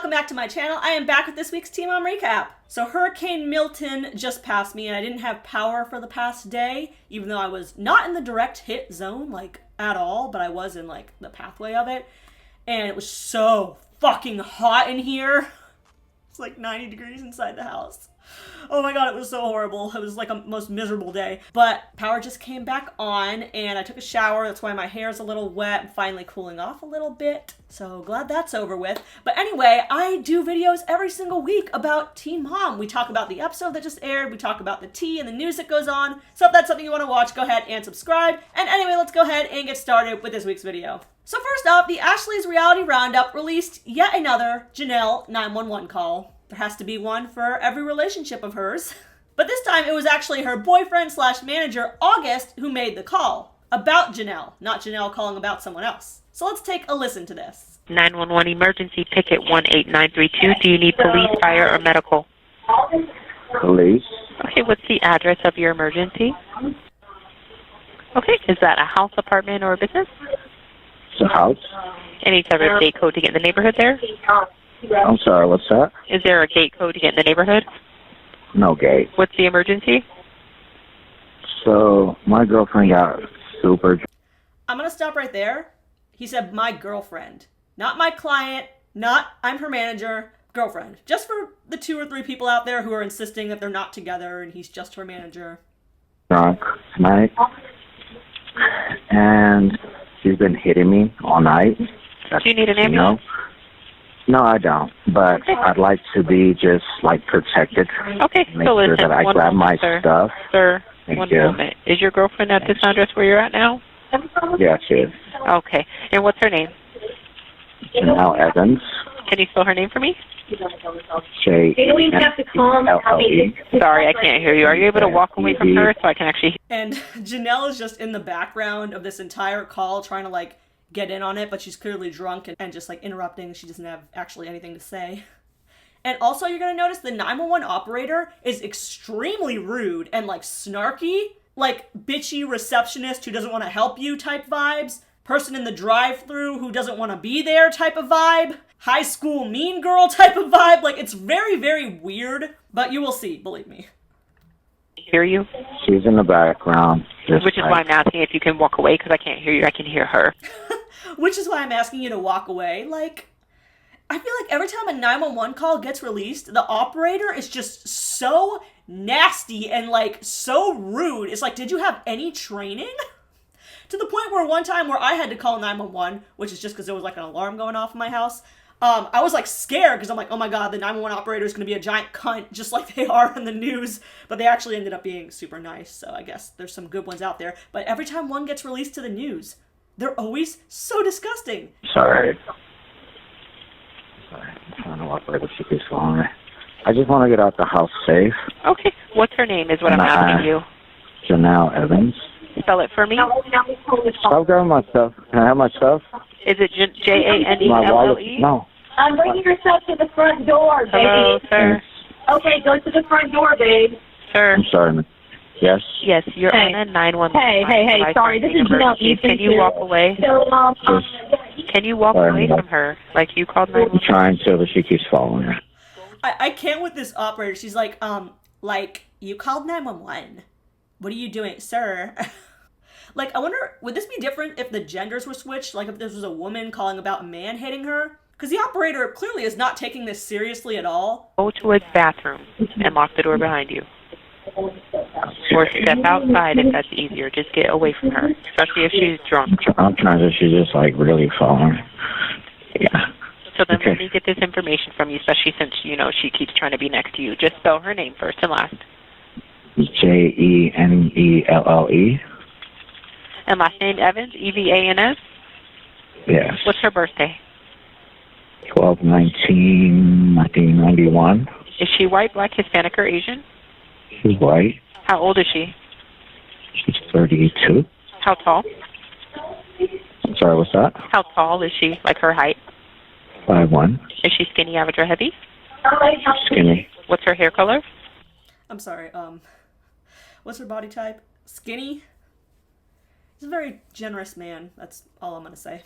welcome back to my channel. I am back with this week's Team Mom recap. So Hurricane Milton just passed me and I didn't have power for the past day, even though I was not in the direct hit zone, like, at all, but I was in, like, the pathway of it. And it was so fucking hot in here. It's like 90 degrees inside the house. Oh my god, it was so horrible. It was like a most miserable day. But power just came back on and I took a shower. That's why my hair's a little wet. I'm finally cooling off a little bit. So glad that's over with. But anyway, I do videos every single week about Teen Mom. We talk about the episode that just aired. We talk about the tea and the news that goes on. So if that's something you want to watch, go ahead and subscribe. And anyway, let's go ahead and get started with this week's video. So first up, the Ashley's Reality Roundup released yet another Janelle 911 call. There has to be one for every relationship of hers. But this time it was actually her boyfriend slash manager, August, who made the call about Janelle, not Janelle calling about someone else. So let's take a listen to this. 911 emergency, ticket 18932. Do you need police, fire, or medical? Police. Okay, what's the address of your emergency? Okay, is that a house, apartment, or a business? It's a house. Any type of gate code to get in the neighborhood there? I'm sorry, what's that? Is there a gate code to get in the neighborhood? No gate. What's the emergency? So, my girlfriend got super... I'm gonna stop right there. He said my girlfriend. Not my client, not I'm her manager, girlfriend. Just for the 2 or 3 people out there who are insisting that they're not together and he's just her manager. Drunk tonight. And she's been hitting me all night. Do you need an ambulance? No, I don't. But I'd like to be just, like, protected. Okay, Make so sure listen, that I one grab moment, my stuff. Sir, Thank one you. moment. Is your girlfriend at this address where you're at now? Yeah, she is. Okay, and what's her name? Janelle Evans. Can you spell her name for me? J-E-N-E-L-L-E. Sorry, I can't hear you. Are you able to walk away from her so I can actually... And Janelle is just in the background of this entire call trying to, like, get in on it, but she's clearly drunk and just, like, interrupting. She doesn't have actually anything to say. And also, you're gonna notice the 911 operator is extremely rude and, like, snarky. Like, bitchy receptionist who doesn't want to help you type vibes. Person in the drive-thru who doesn't want to be there type of vibe. High school mean girl type of vibe. Like, it's very, very weird. But you will see, believe me. Hear you? She's in the background. Which is why I'm asking if you can walk away, because I can't hear you. I can hear her. Which is why I'm asking you to walk away. Like, I feel like every time a 911 call gets released, the operator is just so nasty and, like, so rude. It's like, did you have any training? To the point where one time where I had to call 911, which is just because there was, like, an alarm going off in my house, I was, like, scared because I'm like, oh my god, the 911 operator is going to be a giant cunt, just like they are in the news. But they actually ended up being super nice, so I guess there's some good ones out there. But every time one gets released to the news, they're always so disgusting. Sorry. I'm trying to walk away, but she keeps following me. I just want to get out the house safe. Okay, what's her name is what I'm asking you. Janelle Evans. Spell it for me. Stop grabbing my stuff. Can I have my stuff? Is it Janelle? My wallet? No. Bring yourself to the front door, baby. Hello, sir. Okay, go to the front door, babe. Sir. I'm sorry, man. Yes? Yes, you're on a 911. Hey, sorry, this is Janelle. Can you walk away? Can you walk away from her? Like you called 911? I'm trying to, but she keeps following me. I can't with this operator. She's like, you called 911. What are you doing, sir? Like, I wonder, would this be different if the genders were switched? Like, if this was a woman calling about a man hitting her? Because the operator clearly is not taking this seriously at all. Go to a bathroom and lock the door behind you. Or step outside if that's easier. Just get away from her, especially if she's drunk. I'm trying to, she's just, like, really following me. Yeah. So then let me get this information from you, especially since, you know, she keeps trying to be next to you. Just spell her name first and last. J-E-N-E-L-L-E. And last name Evans, E-V-A-N-S? Yes. What's her birthday? 12/19/1991. Is she white, black, Hispanic, or Asian? She's white. How old is she? She's 32. How tall? I'm sorry, what's that? How tall is she, like her height? 5'1". Is she skinny, average, or heavy? Skinny. What's her hair color? I'm sorry, what's her body type? Skinny? He's a very generous man. That's all I'm going to say.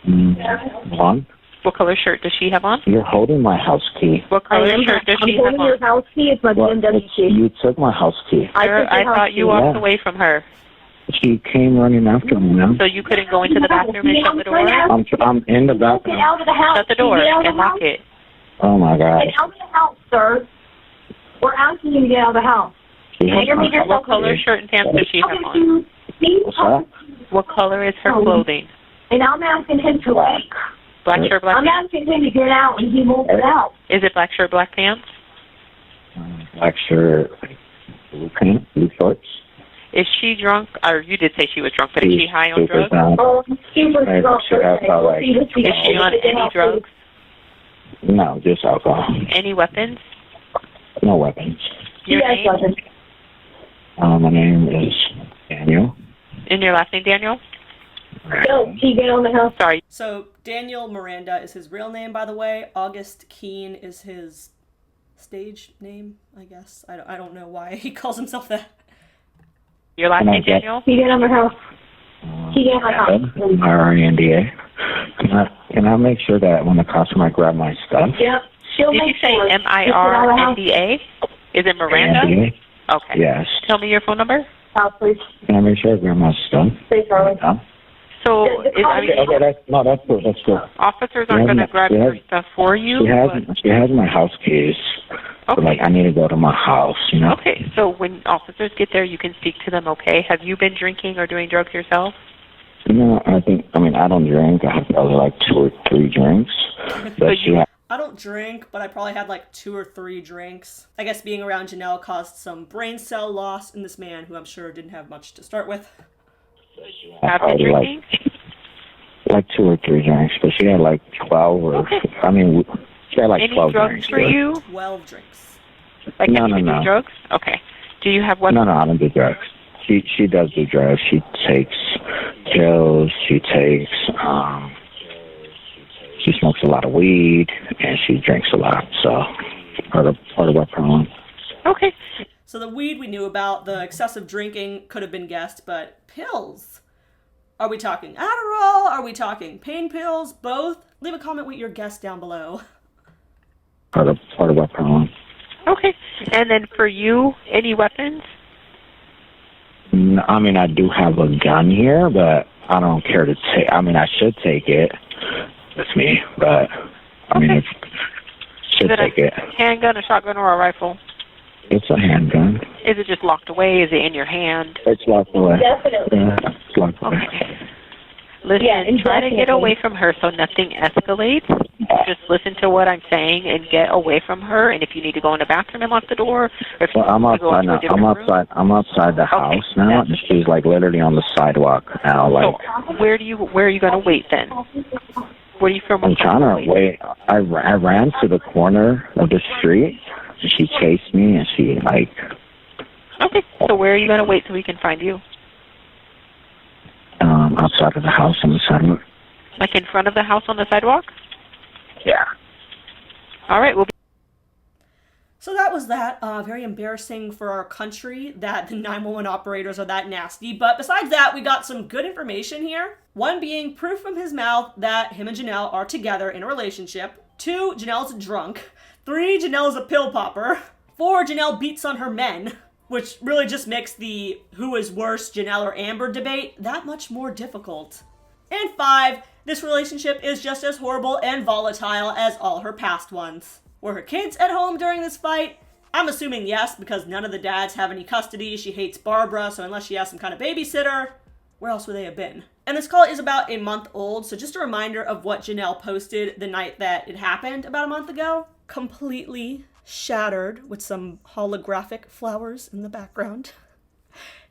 Blonde? What color shirt does she have on? You're holding my house key. What color shirt does she I'm have holding your on? house key. It's my BMW key. You took my house key. Sir, I thought you walked away from her. She came running after me, ma'am. So you couldn't go into the bathroom and shut the door? I'm in the Get bathroom. out of the house. Shut the door Get out of and the lock house. it. Oh my God. Get out of the house, sir. We're asking you to get out of the house. What color shirt and pants does she have on? What's that? What color is her clothing? And I'm asking him to leave. Black shirt, black I'm pants? asking him to get out, and he won't get out. Is it black shirt, black pants? Black shirt, blue pants, blue shorts. Is she drunk? Or you did say she was drunk, but is she high on Super drugs? down. Oh, he was Right, drunk. sure, that's all right. Is she on any drugs? No, just alcohol. Any weapons? No weapons. Your name? My name is Daniel. And your last name, Daniel? No, he get on the house. Sorry. So Daniel Miranda is his real name, by the way. August Keene is his stage name, I guess. I don't know why he calls himself that. Your last name, Daniel? He get on the house. He get on the house. R-E-N-D-A. Can I make sure that when the cops might grab my stuff? Yep. She'll Did you make say sure. M-I-R-N-D-A? Is it Miranda? N-D-A? Okay. Yes. Tell me your phone number. House, please. Can I make sure I grab my stuff? Please, Charlie. So, Okay, that's good. That's good. officers aren't going to grab your stuff for you? She has my house keys. Okay. Like, I need to go to my house, you know? Okay, so when officers get there, you can speak to them, okay? Have you been drinking or doing drugs yourself? You know, I don't drink. I have probably like 2 or 3 drinks. But I don't drink, but I probably had like 2 or 3 drinks. I guess being around Janelle caused some brain cell loss in this man who I'm sure didn't have much to start with. Have been drinking? Like 2 or 3 drinks, but she had like 12 or, Okay. She had like Any 12 drugs drinks. for you? 12 drinks. Like, No, have you been no. doing drugs? Okay. Do you have weapons? No, I don't do drugs. She does do drugs. She takes pills. She takes, she smokes a lot of weed, and she drinks a lot. So, part of our problem. Okay. So the weed we knew about, the excessive drinking could have been guessed, but pills? Are we talking Adderall? Are we talking pain pills? Both? Leave a comment with your guess down below. Part of our problem. Okay. And then for you, any weapons? I do have a gun here, but I don't care to take. I should take it. That's me, but should Is it take a it. handgun, a shotgun, or a rifle? It's a handgun. Is it just locked away? Is it in your hand? It's locked away. Definitely. Yeah, it's locked away. Okay. Listen, Yeah, try to get definitely. away from her so nothing escalates. Just listen to what I'm saying and get away from her. And if you need to go in the bathroom and lock the door, or if you Well, I'm need to go outside into a now. different room. I'm outside the house now, that's- and she's like literally on the sidewalk now. Like So where are you going to wait then? Where do you feel more I'm trying comfortable to waiting? wait. I ran to the corner of the street, and she chased me, and she like. Okay. So where are you going to wait so we can find you? Outside of the house on the sidewalk. Like in front of the house on the sidewalk? Yeah. All right. We'll be So that was that. Very embarrassing for our country that the 911 operators are that nasty. But besides that, we got some good information here. 1 being proof from his mouth that him and Janelle are together in a relationship. 2, Janelle's drunk. 3, Janelle's a pill popper. 4, Janelle beats on her men, which really just makes the who is worse, Janelle or Amber debate that much more difficult. And 5, this relationship is just as horrible and volatile as all her past ones. Were her kids at home during this fight? I'm assuming yes, because none of the dads have any custody. She hates Barbara, so unless she has some kind of babysitter, where else would they have been? And this call is about a month old, so just a reminder of what Janelle posted the night that it happened about a month ago. Completely shattered with some holographic flowers in the background.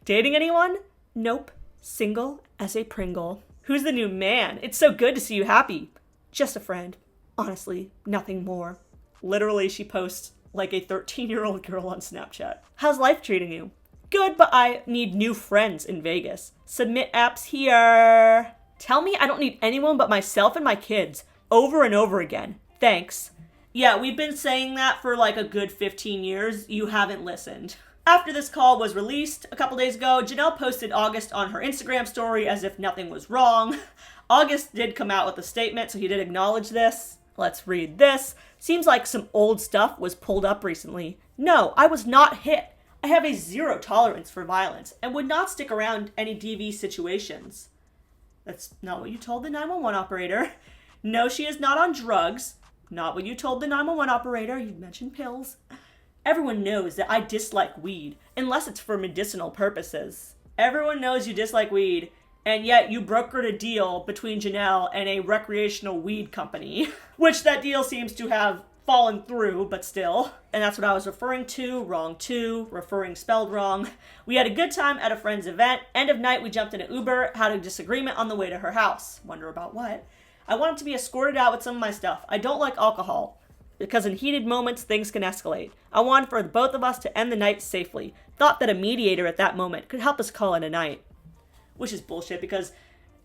Dating anyone? Nope. Single as a Pringle. Who's the new man? It's so good to see you happy. Just a friend. Honestly, nothing more. Literally, she posts like a 13-year-old girl on Snapchat. How's life treating you? Good, but I need new friends in Vegas. Submit apps here. Tell me I don't need anyone but myself and my kids. Over and over again. Thanks. Yeah, we've been saying that for like a good 15 years. You haven't listened. After this call was released a couple days ago, Janelle posted August on her Instagram story as if nothing was wrong. August did come out with a statement, so he did acknowledge this. Let's read this. Seems like some old stuff was pulled up recently. No, I was not hit. I have a zero tolerance for violence and would not stick around any DV situations. That's not what you told the 911 operator. No, she is not on drugs. Not what you told the 911 operator. You mentioned pills. Everyone knows that I dislike weed, unless it's for medicinal purposes. Everyone knows you dislike weed, and yet you brokered a deal between Janelle and a recreational weed company, which that deal seems to have fallen through, but still. And that's what I was referring to, wrong too, referring spelled wrong. We had a good time at a friend's event. End of night, we jumped in an Uber, had a disagreement on the way to her house. Wonder about what? I wanted to be escorted out with some of my stuff. I don't like alcohol, because in heated moments, things can escalate. I wanted for both of us to end the night safely. Thought that a mediator at that moment could help us call it a night. Which is bullshit, because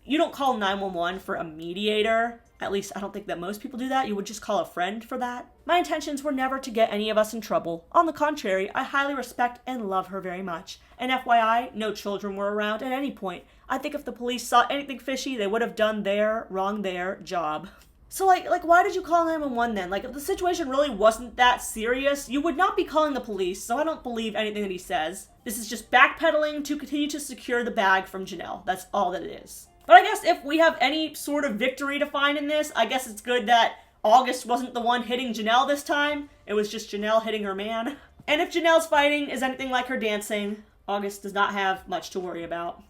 you don't call 911 for a mediator. At least I don't think that most people do that. You would just call a friend for that. My intentions were never to get any of us in trouble. On the contrary, I highly respect and love her very much. And FYI, no children were around at any point. I think if the police saw anything fishy, they would have done their job. So, like, why did you call 911 then? Like, if the situation really wasn't that serious, you would not be calling the police, so I don't believe anything that he says. This is just backpedaling to continue to secure the bag from Janelle. That's all that it is. But I guess if we have any sort of victory to find in this, I guess it's good that August wasn't the one hitting Janelle this time. It was just Janelle hitting her man. And if Janelle's fighting is anything like her dancing, August does not have much to worry about.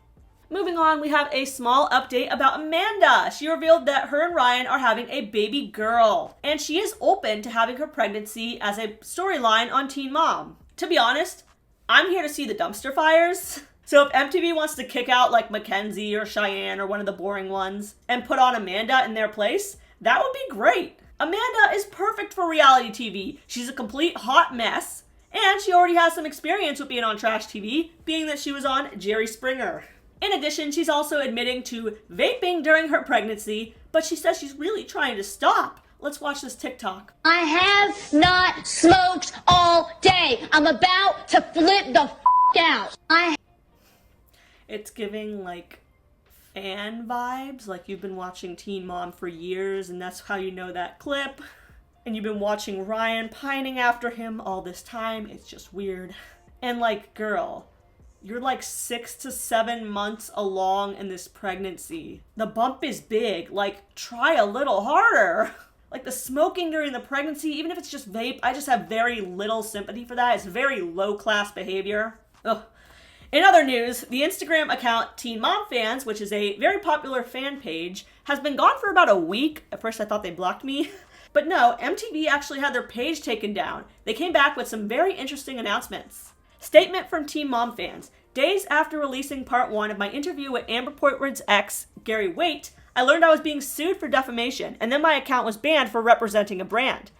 Moving on, we have a small update about Amanda. She revealed that her and Ryan are having a baby girl, and she is open to having her pregnancy as a storyline on Teen Mom. To be honest, I'm here to see the dumpster fires. So if MTV wants to kick out like Mackenzie or Cheyenne or one of the boring ones and put on Amanda in their place, that would be great. Amanda is perfect for reality TV. She's a complete hot mess, and she already has some experience with being on trash TV, being that she was on Jerry Springer. In addition, she's also admitting to vaping during her pregnancy, but she says she's really trying to stop. Let's watch this TikTok. I have not smoked all day. I'm about to flip the out. It's giving like fan vibes, like you've been watching Teen Mom for years and that's how you know that clip. And you've been watching Ryan pining after him all this time. It's just weird. And like, girl, you're like 6 to 7 months along in this pregnancy. The bump is big. Like, try a little harder. Like the smoking during the pregnancy, even if it's just vape, I just have very little sympathy for that. It's very low class behavior. Ugh. In other news, the Instagram account Teen Mom Fans, which is a very popular fan page, has been gone for about a week. At first I thought they blocked me. But no, MTV actually had their page taken down. They came back with some very interesting announcements. Statement from Teen Mom Fans. Days after releasing part 1 of my interview with Amber Portwood's ex, Gary Waite, I learned I was being sued for defamation, and then my account was banned for representing a brand.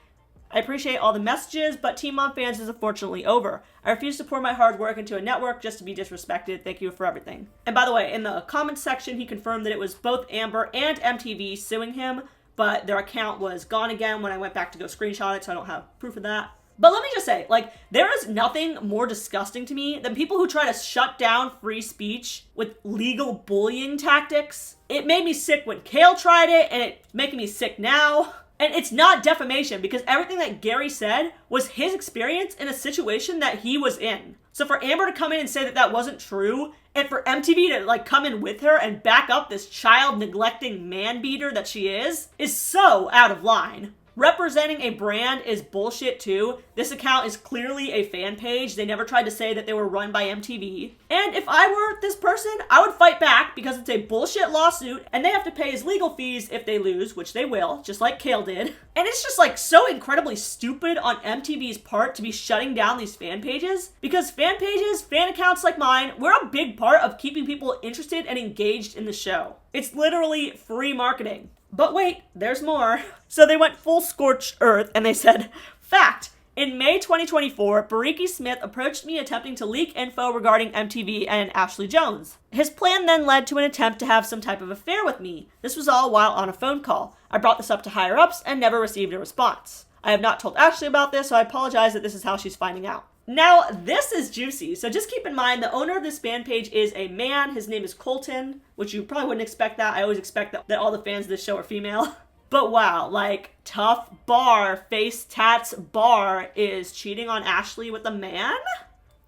I appreciate all the messages, but Teen Mom Fans is unfortunately over. I refuse to pour my hard work into a network just to be disrespected. Thank you for everything. And by the way, in the comments section, he confirmed that it was both Amber and MTV suing him, but their account was gone again when I went back to go screenshot it, so I don't have proof of that. But let me just say, like, there is nothing more disgusting to me than people who try to shut down free speech with legal bullying tactics. It made me sick when Kale tried it, and it's making me sick now. And it's not defamation, because everything that Gary said was his experience in a situation that he was in. So for Amber to come in and say that that wasn't true, and for MTV to like come in with her and back up this child-neglecting man-beater that she is so out of line. Representing a brand is bullshit too. This account is clearly a fan page. They never tried to say that they were run by MTV. And if I were this person, I would fight back because it's a bullshit lawsuit and they have to pay his legal fees if they lose, which they will, just like Kale did. And it's just like so incredibly stupid on MTV's part to be shutting down these fan pages, because fan pages, fan accounts like mine, we're a big part of keeping people interested and engaged in the show. It's literally free marketing. But wait, there's more. So they went full scorched earth and they said, fact, in May 2024, Bariki Smith approached me attempting to leak info regarding MTV and Ashley Jones. His plan then led to an attempt to have some type of affair with me. This was all while on a phone call. I brought this up to higher ups and never received a response. I have not told Ashley about this, so I apologize that this is how she's finding out. Now, this is juicy. So just keep in mind, the owner of this fan page is a man. His name is Colton, which you probably wouldn't expect that. I always expect that all the fans of this show are female. But wow, like, tough bar, face tats bar is cheating on Ashley with a man?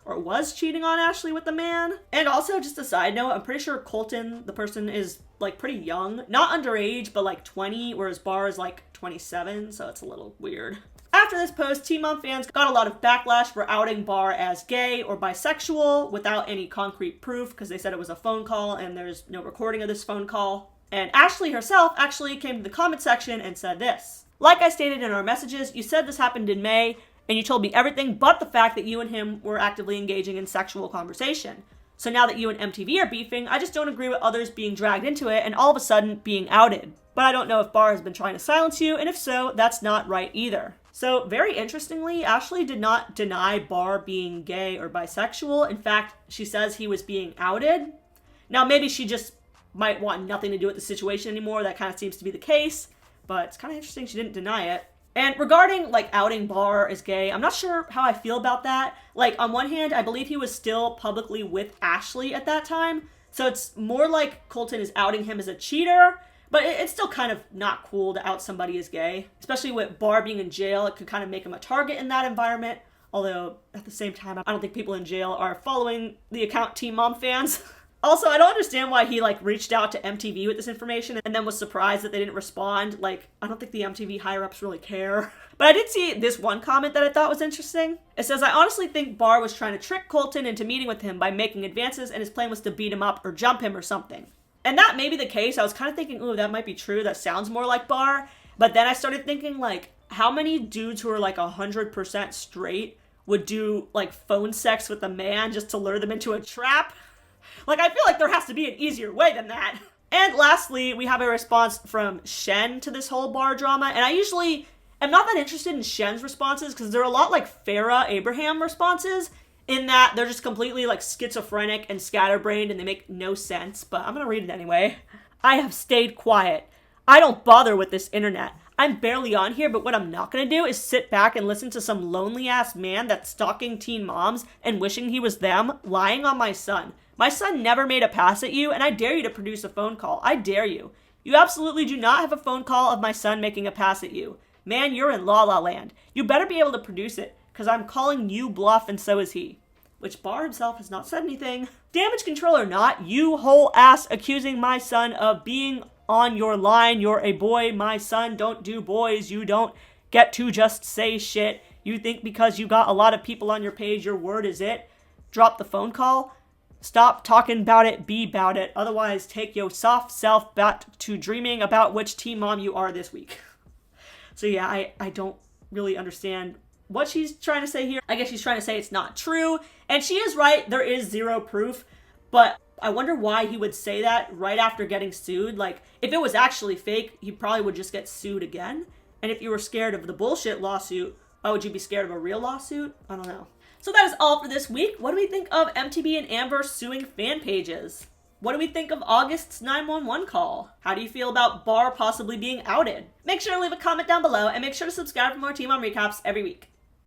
Or was cheating on Ashley with a man? And also, just a side note, I'm pretty sure Colton, the person, is like pretty young. Not underage, but like 20, whereas Bar is like 27, so it's a little weird. After this post, Teen Mom fans got a lot of backlash for outing Bar as gay or bisexual without any concrete proof, because they said it was a phone call and there's no recording of this phone call. And Ashley herself actually came to the comment section and said this. Like I stated in our messages, you said this happened in May, and you told me everything but the fact that you and him were actively engaging in sexual conversation. So now that you and MTV are beefing, I just don't agree with others being dragged into it and all of a sudden being outed. But I don't know if Bar has been trying to silence you, and if so, that's not right either. So very interestingly, Ashley did not deny Bar being gay or bisexual. In fact, she says he was being outed. Now maybe she just might want nothing to do with the situation anymore. That kind of seems to be the case, but it's kind of interesting she didn't deny it. And regarding, like, outing Bar as gay, I'm not sure how I feel about that. Like, on one hand, I believe he was still publicly with Ashley at that time, so it's more like Colton is outing him as a cheater, but it's still kind of not cool to out somebody as gay. Especially with Bar being in jail, it could kind of make him a target in that environment, although, at the same time, I don't think people in jail are following the account Teen Mom fans. Also, I don't understand why he, like, reached out to MTV with this information and then was surprised that they didn't respond. Like, I don't think the MTV higher-ups really care. But I did see this one comment that I thought was interesting. It says, I honestly think Bar was trying to trick Colton into meeting with him by making advances, and his plan was to beat him up or jump him or something. And that may be the case. I was kind of thinking, ooh, that might be true. That sounds more like Bar. But then I started thinking, like, how many dudes who are, like, 100% straight would do, like, phone sex with a man just to lure them into a trap? Like, I feel like there has to be an easier way than that. And lastly, we have a response from Shen to this whole Bar drama. And I usually am not that interested in Shen's responses because they're a lot like Farrah Abraham responses in that they're just completely like schizophrenic and scatterbrained and they make no sense. But I'm going to read it anyway. I have stayed quiet. I don't bother with this internet. I'm barely on here, but what I'm not going to do is sit back and listen to some lonely-ass man that's stalking teen moms and wishing he was them lying on my son. My son never made a pass at you, and I dare you to produce a phone call. I dare you. You absolutely do not have a phone call of my son making a pass at you. Man, you're in La La Land. You better be able to produce it, because I'm calling you bluff and so is he. Which Bar himself has not said anything. Damage control or not, you whole ass accusing my son of being on your line. You're a boy. My son don't do boys. You don't get to just say shit. You think because you got a lot of people on your page, your word is it. Drop the phone call. Stop talking about it, be about it. Otherwise, take your soft self back to dreaming about which teen mom you are this week. So yeah, I don't really understand what she's trying to say here. I guess she's trying to say it's not true. And she is right, there is zero proof. But I wonder why he would say that right after getting sued. Like, if it was actually fake, he probably would just get sued again. And if you were scared of the bullshit lawsuit, why would you be scared of a real lawsuit? I don't know. So that is all for this week. What do we think of MTV and Amber suing fan pages? What do we think of August's 911 call? How do you feel about Bar possibly being outed? Make sure to leave a comment down below and make sure to subscribe for more Teen Mom recaps every week.